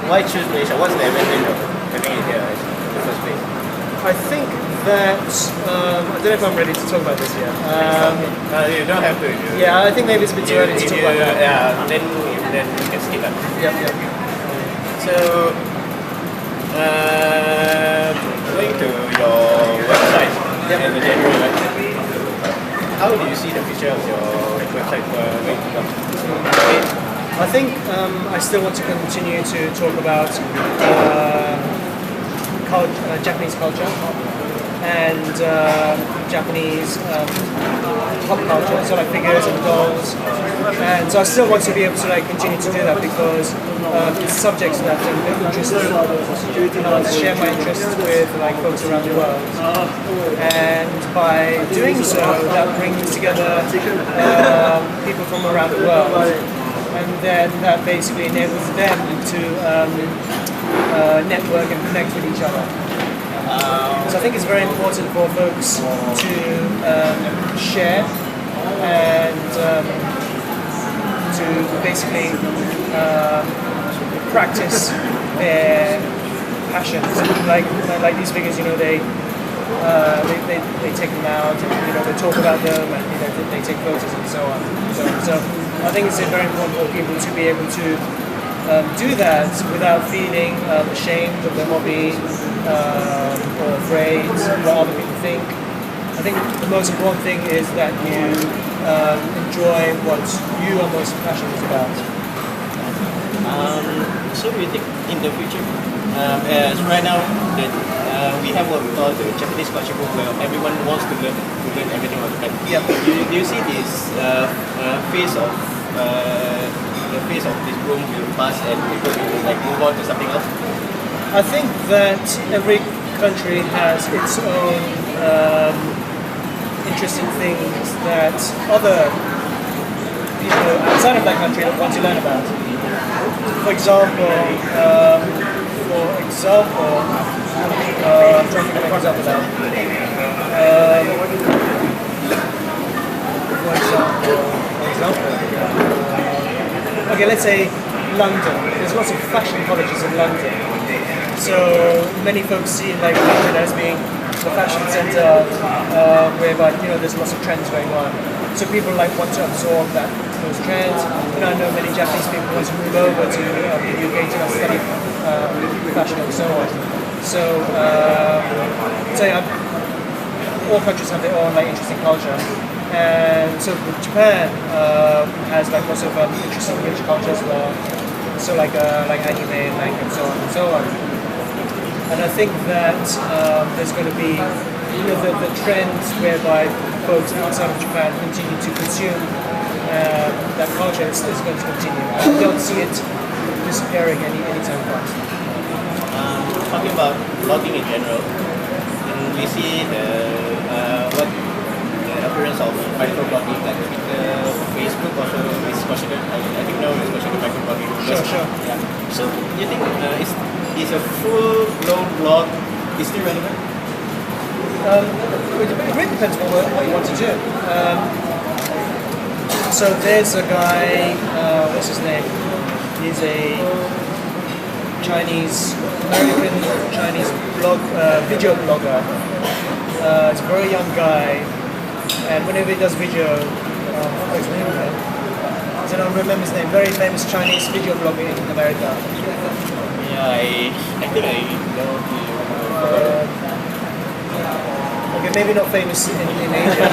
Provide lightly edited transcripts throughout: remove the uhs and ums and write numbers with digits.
why choose Malaysia? What's the advantage of having it here in the first place? I think that I don't know if I'm ready to talk about this yet. You don't have to. Yeah, I think maybe it's a bit too early to talk about that. Yeah, then you can skip it. Yep. So, going to your website in the January, right? How do you see the future of your website going to come? I think I still want to continue to talk about Japanese culture and Japanese pop culture, so like figures and dolls, and so I still want to be able to like continue to do that because it's subjects that I'm interested in, and I want to share my interests with like folks around the world, and by doing so that brings together people from around the world, and then that basically enables them to network and connect with each other. So I think it's very important for folks to share and to basically practice their passions. Like these figures, they take them out and they talk about them and they take photos and so on. So I think it's very important for people to be able to do that without feeling ashamed of their hobby or afraid what other people think. I think the most important thing is that you enjoy what you are most passionate about. So do you think in the future, as right now that we have what we call the Japanese culture book where everyone wants to learn everything all the time. Yeah. Do you see this phase of the phase of this boom will pass and people will like move on to something else? I think that every country has its own interesting things that other people outside of that country want to learn about. For example, I'm trying to think of an example now. Okay, let's say London. There's lots of fashion colleges in London. So many folks see like London as being the fashion centre whereby there's lots of trends going on. So people like want to absorb those trends. I know many Japanese people want to move over to the UK to study fashion and so on. So all countries have their own like interesting culture. And so Japan has like lots of interesting rich culture as well. So like anime and manga and so on and so on. And I think that there's going to be the trends whereby folks outside of Japan continue to consume that culture is going to continue. I don't see it disappearing anytime fast. Talking about blogging in general, and we see the appearance of microblogging like Twitter, Facebook also is considered. I think now it's considered microblogging. Sure. Yeah. So you think is a full-blown blog is still relevant? It really depends on what you want to do. So there's a guy, what's his name? He's a American Chinese video blogger. He's a very young guy, and whenever he does video, what's his name? I don't remember his name. Very famous Chinese video blogger in America. Yeah, I think I know him. Okay, maybe not famous in Asia,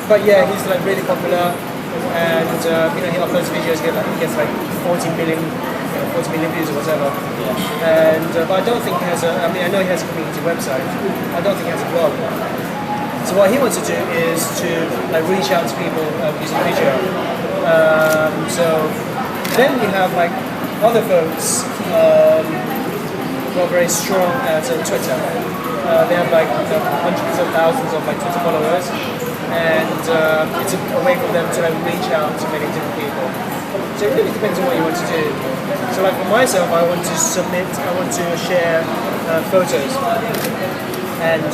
but yeah, he's like really popular, and he uploads videos, he gets like 40 million views or whatever. Yeah. And but I don't think he has I know he has a community website. I don't think he has a blog. So what he wants to do is to like reach out to people using video. So then we have like other folks who are very strong at Twitter. They have like hundreds of thousands of like Twitter followers, and it's a way for them to like reach out to many different people. So it really depends on what you want to do. So like for myself, I want to share photos and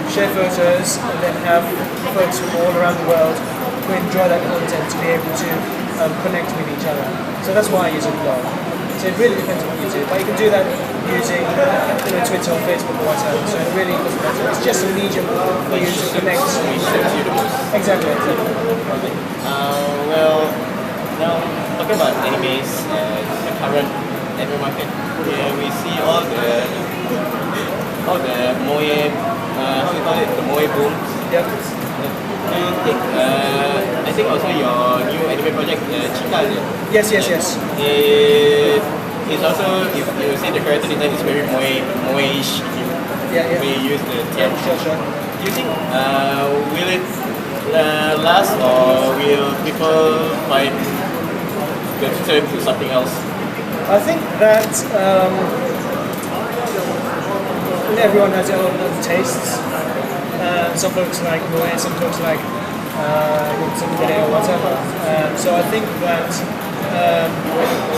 share photos, and then have folks from all around the world who enjoy that content to be able to connect with each other. So that's why I use it a lot. So it really depends on what you do, but you can do that using Twitter or Facebook or whatever. So it really doesn't matter. It's just a medium for you to connect. Exactly. Well, now talking about animes and the current anime market, we see all the moe, how you call it, the moe booms. Yep. Do you think? I think also your new anime project, Chica, is it? Yes. It's also, if you see the character design, it's very moe-ish. Yeah. We use the term. Sure. Do you think will it last, or will people find the term to something else? I think that everyone has their own tastes. Some folks like moe, some folks like some video or whatever. So I think that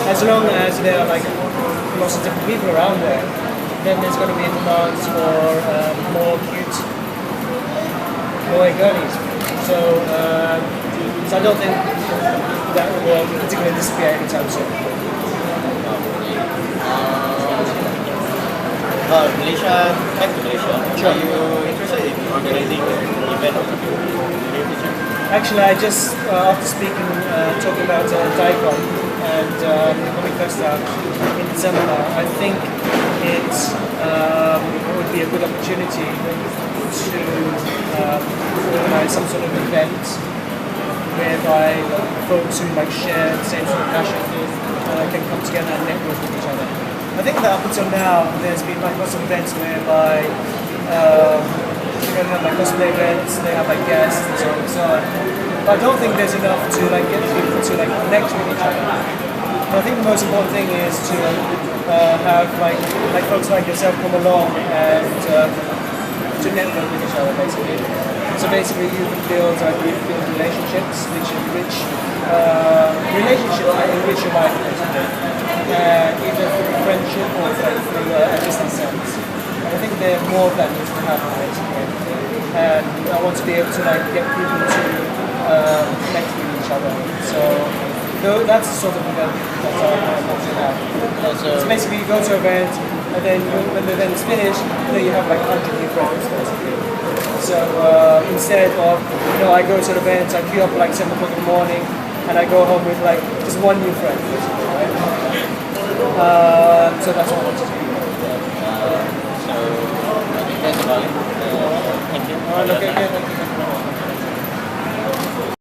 as long as there are like lots of different people around there, then there's going to be a demand for more cute moe girlies. So I don't think that will particularly disappear anytime soon. Malaysia, back to Malaysia. Are you interested in organizing an event or something in the near future? Actually, I just, after speaking, talking about Daikon and the coming festival in December, I think it would be a good opportunity to organize some sort of event whereby folks who share the same sort of passion can come together and network with each other. I think that up until now, there's been lots of events whereby they have cosplay events, they have guests and so on and so on. But I don't think there's enough to get people to connect with each other. And I think the most important thing is to have folks like yourself come along and to network with each other basically. So basically you can build relationships which enrich your life basically. Either through friendship or through a business sense. And I think there more of that needs to happen basically. And I want to be able to get people to connect with each other. So that's the sort of event that I want to have. So basically you go to an event and then when the event is finished, you have 100 new friends basically. So instead of, I go to an event, I queue up at 7 o'clock in the morning and I go home with just one new friend basically, right? So that's what I want to do. So I think that's about it. Thank you. Okay, thank you.